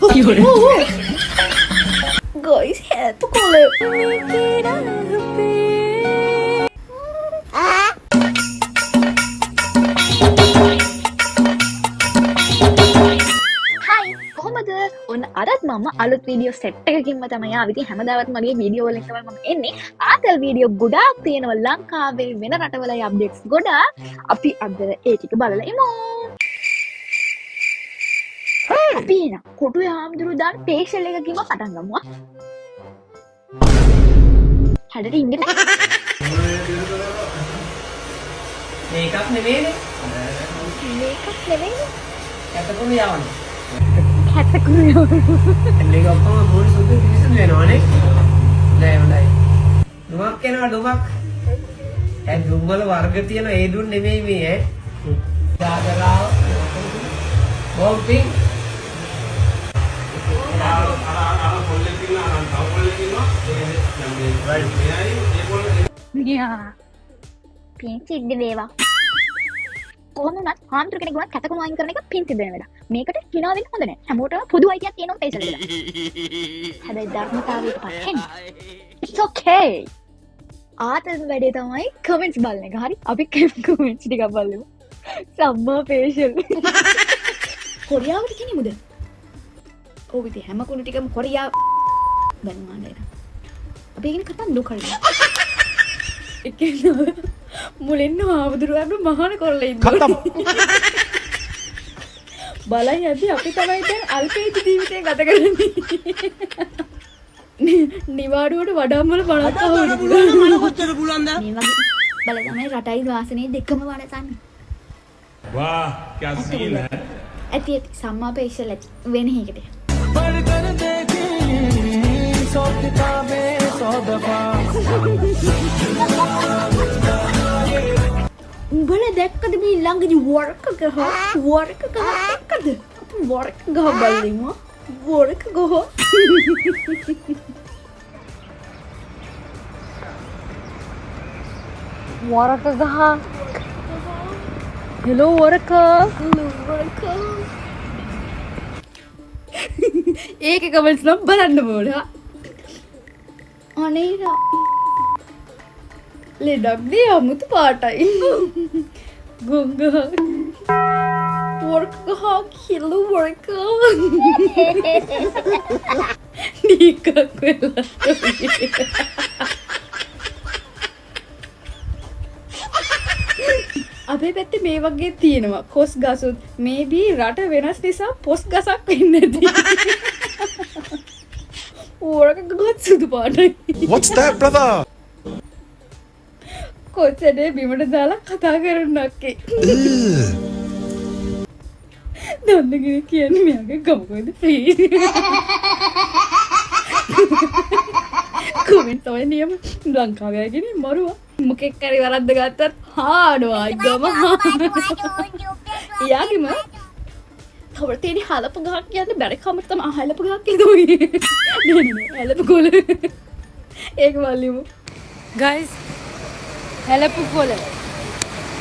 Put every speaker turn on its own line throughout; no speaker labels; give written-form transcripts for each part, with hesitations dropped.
Guys, help kola. කොහොමද? ඔන්න අදත් මම අලුත් වීඩියෝ සෙට් එකකින්ම තමයි ආවේ. ඉතින් හැමදාමත් මගේ වීඩියෝ වලින් තමයි මම එන්නේ. ආතල් වීඩියෝ ගොඩාක් තියෙනවා ලංකාවේ වෙන රටවල අප්ඩේට්ස් ගොඩාක්. අපි අද ඒ ටික බලලා ඉමු. අපි එන කොටුවේ හාමුදුරුවෝ දාන ෆේෂල් එකකින්ම පටන් ගමු. හැඩට ඉන්නේ.
මේකක් නෙවෙයිනේ.
මේකක් නෙවෙයි.
කැතකුණු යවන්නේ.
කැතකුණු
මේක ඔක්කොම මොන සුදු පිළිසඳ වෙනවනේ. නෑ හොඳයි. දුමක් එනවා දුමක්. ඒ දුම් වල වර්ග තියෙන ඒ දුම් නෙමෙයි මේ ඈ. දාදරාව. බොම්පින්.
පින් සිද්ධ වේවා. කොහොම වුණත් හාමුදුර කෙනෙක් වුණත් කැතකුණු වයින් කරන එක පින් සිද්ධ වෙන වැඩක්. මේකට hina වෙන්න හොඳ නැහැ. හැමෝටම පොදු අයිතියක් තියෙනවා ෆේෂල් එකට. හැබැයි ධර්මතාවයට පස්සෙන්. It's okay. ආතල් වැඩේ තමයි කමෙන්ට්ස් බලන එක. හරි. අපි කමෙන්ට්ස් ටිකක් බලමු. සම්මා ෆේෂල්. කොරියාවට කියන්නේ මුද? ඔව් ඉතින් හැම කුණු ටිකම කොරියාව ගන්නවා නේද? අපි ඉගෙන කතා නොකරලා. එකේ මුලින්ම ආවුදුරවන්න මහාන කරලා ඉන්නවා. බලයි යද්දි අපි තමයි දැන් අල්පේජ් ජීවිතය ගත කරන්නේ. නිවාඩුවට වඩාම් වල බලන්න ඕනේ.
මල කොච්චර පුළුවන්ද?
මේ වගේ බල තමයි රටයි වාසනේ දෙකම වඩසන්නේ.
वाह क्या सीन है
ඇති ඇති සම්මා ෆේෂල් ඇති වෙන එකකට.
पढ़कर देखी 100 किताबें 100 दफा
උඹලා දැක්කද මේ ළඟදී වර්ක ගහ දැක්කද? වර්ක ගහ බලන්න වර්ක ගහ. වර්ක ගහ. Hello work. ඒක කමෙන්ට්ස් නම් බලන්න ඕනේ. අනේ ලෙඩක් දී අමුතු පාටයි. ගොංග වර්ක ගහ කිලෝ වර්ක. නිකක් වෙලා. අපේ පැත්තේ මේ වගේ තියෙනවා කොස් ගසුත් මේබී රට වෙනස් නිසා පොස් ගසක් වෙන්නේ නැති. වර්ක ගහත් සුදු පාටයි.
What's that brother
කොච්චරේ බිමට දාලා කතා කරන්නක්කේ. දන්නගෙන කියන්නේ මෙයාගේ ගමකද ප්ලීස්. කමෙන්ට් තමයි නියම ලංකාවේ අයගෙන මරුවා. මොකෙක් කරි වරද්ද ගත්තත් හාඩවා ගම. එයාගෙම තවර තියෙන හලප ගහක් කියන්න බැරි කමට තමයි හලප ගහක් කියනවා. නෑ හලප කොළ. ඒක බලමු.
guys helpu kola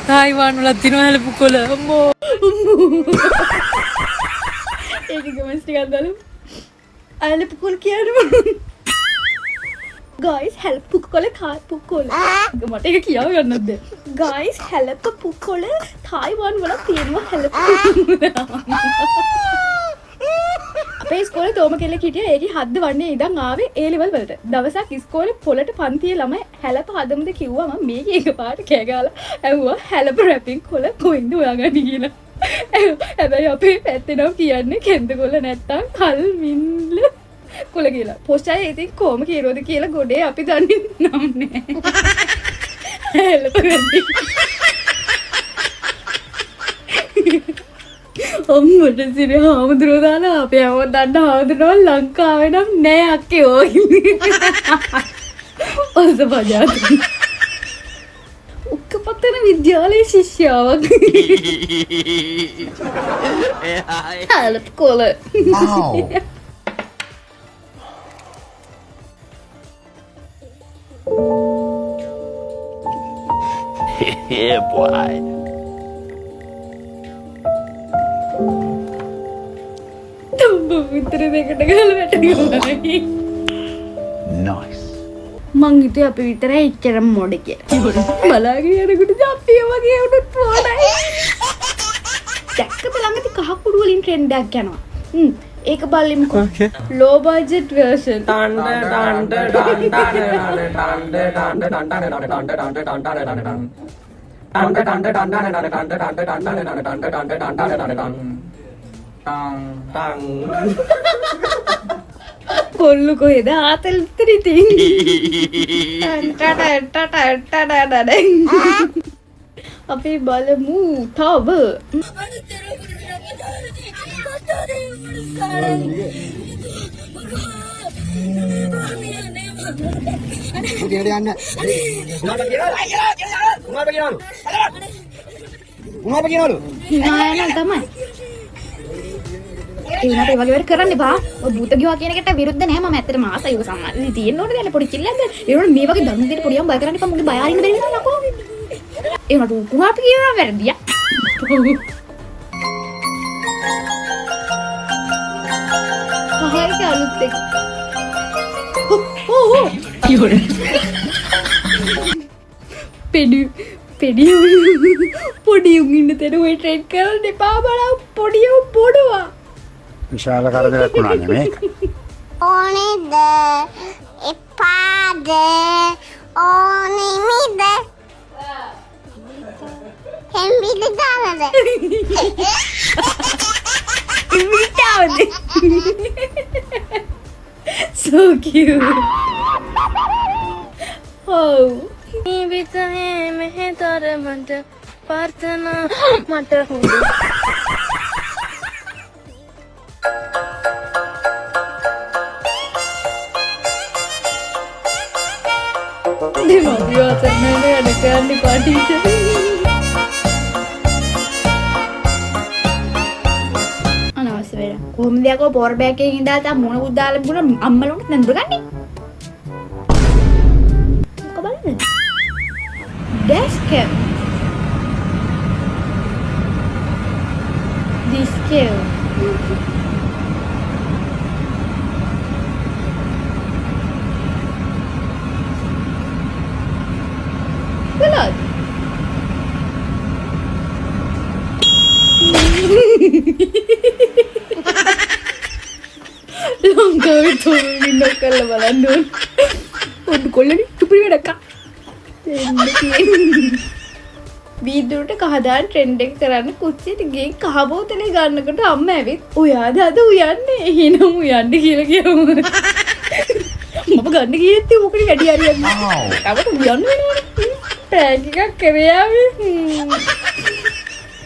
taiwan වල තියෙනවා helpu kola අම්මෝ
ඒක කමෙන්ට්ස් ටිකක් දාලා helpu kola කියන්නේ guys helpu kola helpu kola මට ඒක කියාව ගන්නත් බැ guys helpu kola taiwan වල තියෙනවා helpu අපේ ඉස්කෝලේ තෝම කෙල්ලෙක් හිටියා. ඒකේ හද්ද වන්නේ ඉඳන් ආවේ ඒ ලෙවල් වලට. දවසක් ඉස්කෝලේ පොළට පන්තියේ ළමයි හැලප හදමුද කිව්වම මේක එකපාරට කෑ ගාලා ඇහුවා හැලප රැපින් කොළ කොයින්ද හොයාගන්නේ කියලා. හැබැයි අපේ පැත්තේ නම් කියන්නේ කෙන්ද කොළ නැත්තම් කල් මින්ල කොළ කියලා. පොස්ට් එකේ ඉතින් කොහොම කියනවද කියලා ගොඩේ අපි දන්නේ නම් නෑ. හැලප රැපින් අම්මට සිරි හාමුදුරුවෝ දාලා අපේ හැමෝම දන්න හාමුදුරුවෝ ලංකාවේ නම් නෑ අක්කේ ඕයි. ඔස පජාත. උක්කපත්තන විද්‍යාලයේ ශිෂ්‍යාවක්. හලප් කොළ.
Yeah boy
තඹ විතර දෙකට ගාලා වැටෙනවා.
Nice.
මං හිතුවේ අපි විතරයි එච්චරම මොඩ කියලා. බලාගෙන යනකොට අපිය වගේ වුණත් මොඩයි. දැක්කද ළඟදී කහ කුඩු වලින් ට්‍රෙන්ඩ් එකක් යනවා. ඒක බලමුකෝ. low budget version. කොල්ලු කොහෙද ආතල් ඉතරි තියෙන්නේ. අපි බලමු තව. නෑ තමයි. ඒ වුණාට ඒ වගේ වැඩ කරන්න එපා. ඔය භූත ගියා කියන එකට විරුද්ධ නෑ. මම ඇත්තටම ආසයි ඔය සම්මාන තියෙන්න ඕනේ දැන් පොඩි චිල්ලක්. ඒ වුණාට මේ වගේ දරුණු දෙයක් පොඩියම් බය කරන්න එපා. මගේ බය අරින්න බැරි නේද නකෝ. ඒ වුණාට කුණාට කියනවා වැරදියා. කොහේ අලුත් එක. පෙඩි පොඩි උන් ඉන්න තැන ඔය ට්‍රේඩ් කරන්න එපා බලන්න පොඩි උන් පොඩවා.
විශාල කරදරයක් වුණා නේ මේක.
ඕනේද එපාද ඕනෙමිද හෙම්බිද ගානද
ඉමිටාවද so cute. oh මේ විතරේ මෙහෙතර මට ප්‍රාර්ථනා මට හොඳ දෙමව්පියෝ අතර නේද වැඩ කරන්නේ පාටිචර්. අනවශ්‍ය වෙලා. කොහොමද යකෝ පොවර් බෑග් එකකින් ඉඳලා තා මොන උදාලා බුණ අම්මලුන්ට නඳුර ගන්නේ. මොකද බලන්නේ? ඩෙස්ක් එක. ඩිස්ක් එක. Belum. Langkah itu minokal balandun. Udah kolam ni cupri ada kak. වීදුරට කහදාන ට්‍රෙන්ඩ් එක කරන්න කුස්සියට ගිහින් කහ බෝතලේ ගන්නකොට අම්මා ඇවිත් ඔයාද අද උයන්නේ එහෙනම් උයන්න කියලා කියමු. මම ගන්න ගියෙත් මොකද වැඩි හරියක් නෑ. තවට උයන්න වෙනවනේ. ප්‍රෑග් එකක් කරේ ආවේ.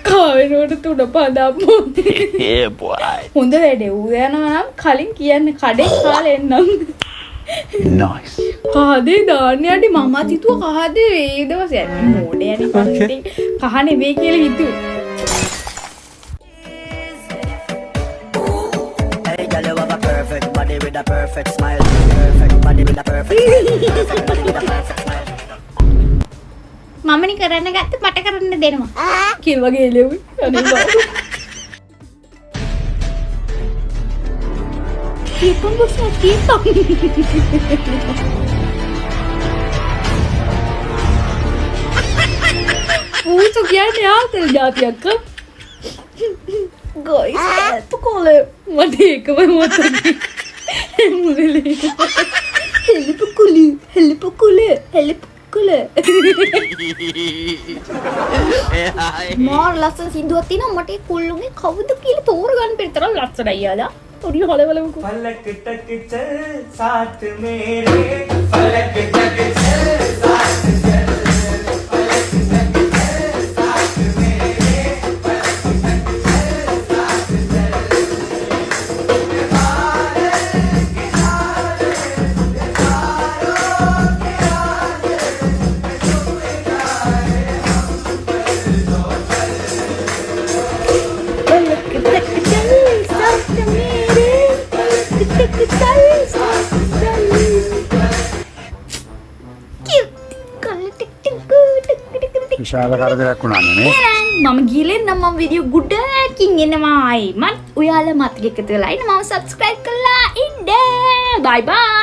කාවෙනකොට තුඩ පදම්මු.
Yeah, boy.
හොඳ වැඩේ උයනවා නම් කලින් කියන්න කඩේ කාලේ එන්නම්.
Nice.
කහදේ දාන්න යන්නේ මමත් හිතුවා කහදේ ඒ දවසේ මොඩේ යන්නේ කහ නෙවෙයි කියලා හිතුවේ.
Hey girl, you have a perfect body with a perfect smile. Perfect body with a perfect smile. Perfect body with a perfect smile.
මමනේ කරන්න ගත්ත මට කරන්න දෙනවා. කිල් වගේ එළෙවි. අනේ බා. Tipang bos tipang. Itu gimana ya terjadi ya kan? Guys, itu kalau mati kau mau tadi, mulai. Help pukul. More lessons Hindu atina mati kulungi kau tu kili toragan pertera lesson ayah और ये वाले को
फलक तक चल साथ मेरे फलक तक चल साथ चल फलक तक चल साथ मेरे फलक तक चल साथ चल
විශාල කරදරයක් වුණා නේ.
මම ගිලෙන් නම් මම වීඩියෝ ගොඩකින් එනවා. මත් ඔයාලා මතක එකතු වෙලා ඉන්න මම subscribe කරලා ඉන්න. bye bye.